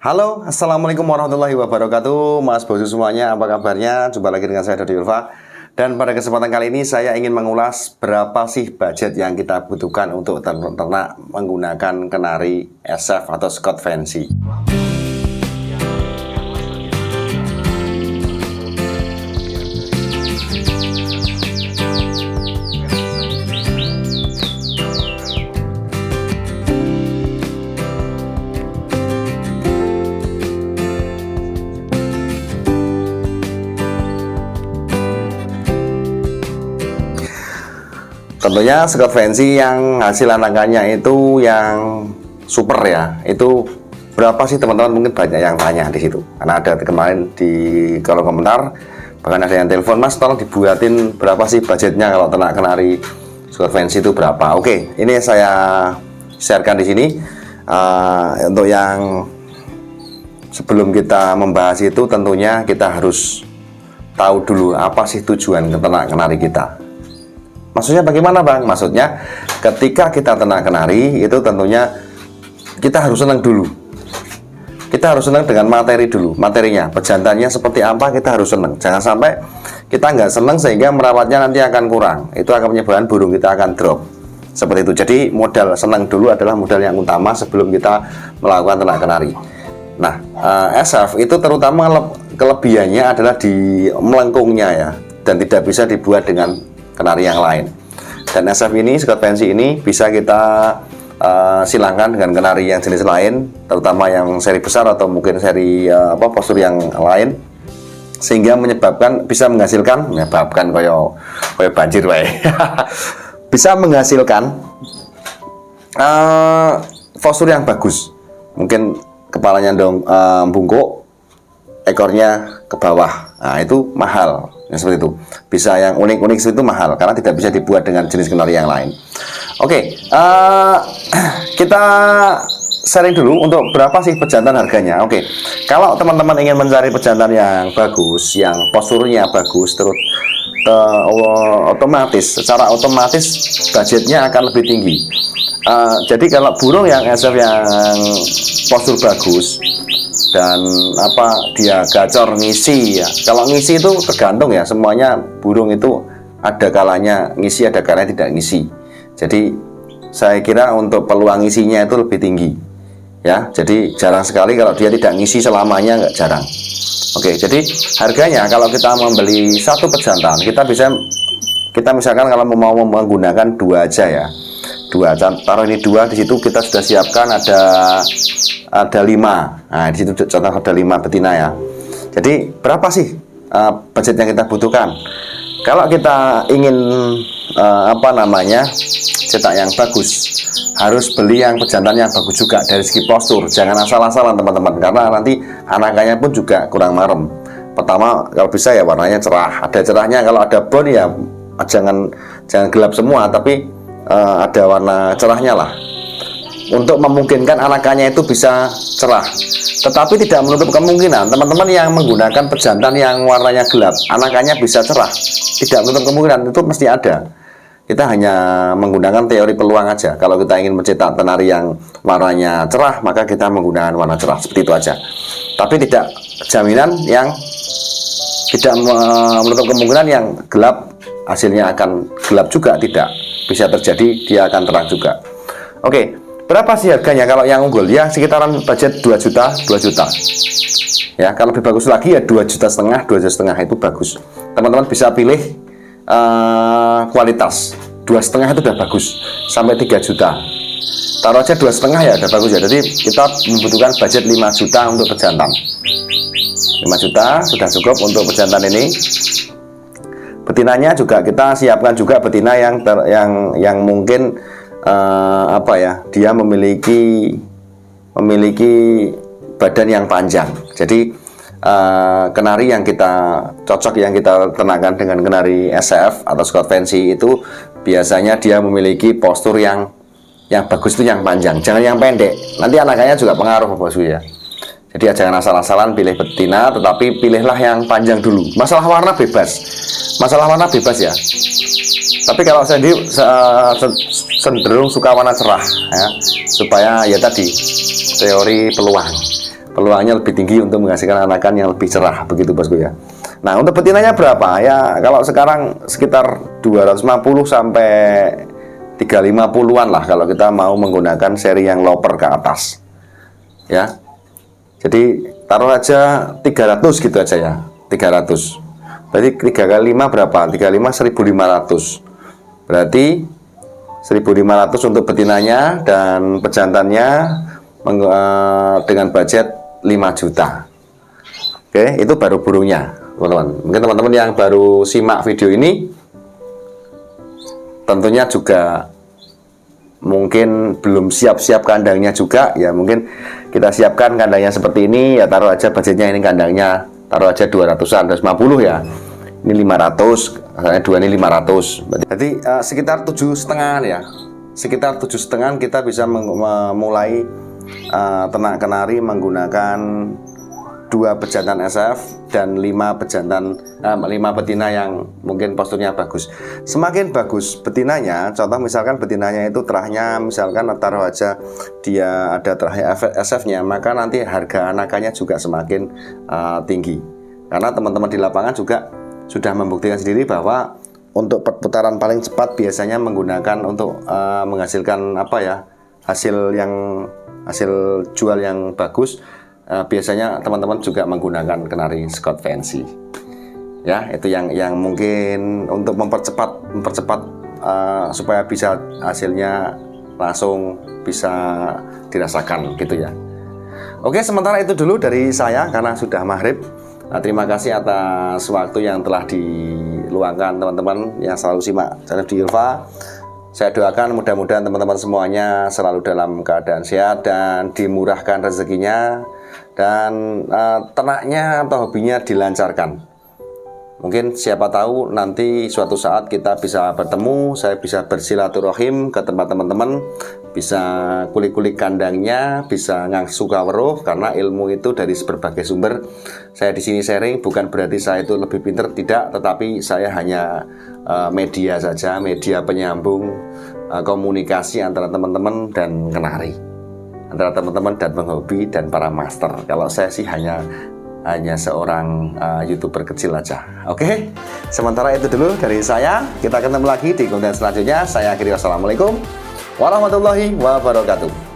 Halo, Assalamualaikum warahmatullahi wabarakatuh. Mas Bosku semuanya, apa kabarnya? Jumpa lagi dengan saya Dodi Ulfa. Dan pada kesempatan kali ini saya ingin mengulas berapa sih budget yang kita butuhkan untuk ternak menggunakan kenari SF atau Scott Fancy. Tentunya Scott Fancy yang hasil anakannya itu yang super ya. Itu berapa sih teman-teman? Mungkin banyak yang tanya di situ. Karena ada kemarin di kolom komentar, bahkan ada yang telepon, Mas tolong dibuatin berapa sih budgetnya kalau ternak kenari Scott Fancy itu berapa. Oke, ini saya sharekan di sini. Untuk yang sebelum kita membahas itu, tentunya kita harus tahu dulu apa sih tujuan ternak kenari kita. Maksudnya bagaimana Bang? Maksudnya ketika kita ternak kenari itu tentunya kita harus senang dulu. Kita harus senang dengan materi dulu, materinya, pejantannya seperti apa kita harus senang. Jangan sampai kita nggak senang sehingga merawatnya nanti akan kurang. Itu akan menyebabkan burung kita akan drop. Seperti itu. Jadi modal senang dulu adalah modal yang utama sebelum kita melakukan ternak kenari. Nah, SF itu terutama kelebihannya adalah di melengkungnya ya, dan tidak bisa dibuat dengan kenari yang lain. Dan SF ini, Scott Fancy ini bisa kita silangkan dengan kenari yang jenis lain, terutama yang seri besar atau mungkin seri postur yang lain, sehingga bisa menyebabkan kayak banjir bisa menghasilkan postur yang bagus. Mungkin kepalanya bungkuk, ekornya ke bawah. Nah, itu mahal. Seperti itu. Bisa yang unik-unik itu mahal karena tidak bisa dibuat dengan jenis kenari yang lain. Oke, kita sharing dulu untuk berapa sih pejantan harganya. Oke, kalau teman-teman ingin mencari pejantan yang bagus, yang posturnya bagus, secara otomatis budgetnya akan lebih tinggi. Jadi kalau burung yang SF yang postur bagus dan dia gacor ngisi ya. Kalau ngisi itu tergantung ya, semuanya burung itu ada kalanya ngisi, ada kalanya tidak ngisi. Jadi saya kira untuk peluang ngisinya itu lebih tinggi ya. Jadi jarang sekali kalau dia tidak ngisi selamanya, nggak jarang. Oke, jadi harganya kalau kita membeli satu pejantan, kita misalkan kalau mau menggunakan dua aja ya. Taruh ini dua, di situ kita sudah siapkan ada 5. Nah, di situ contoh ada 5 betina ya. Jadi berapa sih budget yang kita butuhkan? Kalau kita ingin cetak yang bagus, harus beli yang pejantan yang bagus juga dari segi postur. Jangan asal-asalan teman-teman, karena nanti anakannya pun juga kurang marem. Pertama, kalau bisa ya warnanya cerah. Ada cerahnya, kalau ada brown ya jangan gelap semua, tapi ada warna cerahnya lah, untuk memungkinkan anakannya itu bisa cerah. Tetapi tidak menutup kemungkinan teman-teman yang menggunakan pejantan yang warnanya gelap, anakannya bisa cerah. Tidak menutup kemungkinan, itu mesti ada. Kita hanya menggunakan teori peluang aja. Kalau kita ingin mencetak tenari yang warnanya cerah, maka kita menggunakan warna cerah, seperti itu aja. Tapi tidak jaminan yang tidak menutup kemungkinan yang gelap hasilnya akan gelap juga, tidak. Bisa terjadi dia akan terang juga. Oke, berapa sih harganya kalau yang unggul? Ya sekitaran budget 2 juta ya. Kalau lebih bagus lagi ya 2,5 juta itu bagus. Teman-teman bisa pilih kualitas. 2,5 itu udah bagus, sampai 3 juta. Taruh aja 2,5 ya udah bagus ya. Jadi kita membutuhkan budget 5 juta untuk pejantan. 5 juta sudah cukup untuk pejantan ini. Betinanya juga kita siapkan juga betina yang mungkin dia memiliki badan yang panjang. Jadi kenari yang kita ternakkan dengan kenari SF atau Scott Fancy itu biasanya dia memiliki postur yang bagus, itu yang panjang, jangan yang pendek. Nanti anakannya juga pengaruh bosku ya. Jadi jangan asal-asalan pilih betina, tetapi pilihlah yang panjang dulu. Masalah warna bebas ya. Tapi kalau saya cenderung suka warna cerah ya, supaya ya tadi teori peluang. peluangnya lebih tinggi untuk menghasilkan anakan yang lebih cerah, begitu bosku ya. Nah, untuk betinanya berapa? Ya, kalau sekarang sekitar 250 sampai 350-an lah kalau kita mau menggunakan seri yang loper ke atas. Ya. Jadi taruh aja 300 gitu aja ya. 300. Berarti 3 kali 5 berapa? 35 1500. Berarti 1500 untuk betinanya dan pejantannya dengan budget 5 juta. Oke, itu baru burungnya, teman-teman. Mungkin teman-teman yang baru simak video ini tentunya juga mungkin belum siap-siap kandangnya juga, ya mungkin kita siapkan kandangnya seperti ini, ya taruh aja budgetnya ini kandangnya, taruh aja 200-an, 250 ya. Ini 500, misalnya 2 ini 500. Jadi sekitar 7,5 ya. Sekitar 7,5 kita bisa memulai ternak kenari menggunakan 2 pejantan SF dan 5 betina yang mungkin posturnya bagus. Semakin bagus betinanya, contoh misalkan betinanya itu terahnya misalkan taruh aja dia ada terah SF-nya, maka nanti harga anakannya juga semakin tinggi. Karena teman-teman di lapangan juga sudah membuktikan sendiri bahwa untuk perputaran paling cepat biasanya menggunakan untuk menghasilkan apa ya, hasil jual yang bagus, biasanya teman-teman juga menggunakan kenari Scott Fancy. Ya, itu yang mungkin untuk mempercepat supaya bisa hasilnya langsung bisa dirasakan gitu ya. Oke, sementara itu dulu dari saya karena sudah maghrib. Terima kasih atas waktu yang telah diluangkan teman-teman yang selalu simak channel di Yulfa. Saya doakan mudah-mudahan teman-teman semuanya selalu dalam keadaan sehat dan dimurahkan rezekinya, dan ternaknya atau hobinya dilancarkan. Mungkin siapa tahu nanti suatu saat kita bisa bertemu, saya bisa bersilaturahim ke tempat teman-teman, bisa kulik-kulik kandangnya, bisa ngasuh weruh, karena ilmu itu dari berbagai sumber. Saya di sini sharing, bukan berarti saya itu lebih pintar, tidak, tetapi saya hanya media saja, media penyambung komunikasi antara teman-teman dan kenari, antara teman-teman dan penghobi dan para master. Kalau saya sih hanya seorang YouTuber kecil aja. Oke, sementara itu dulu dari saya. Kita ketemu lagi di konten selanjutnya. Saya akhiri, wassalamualaikum warahmatullahi wabarakatuh.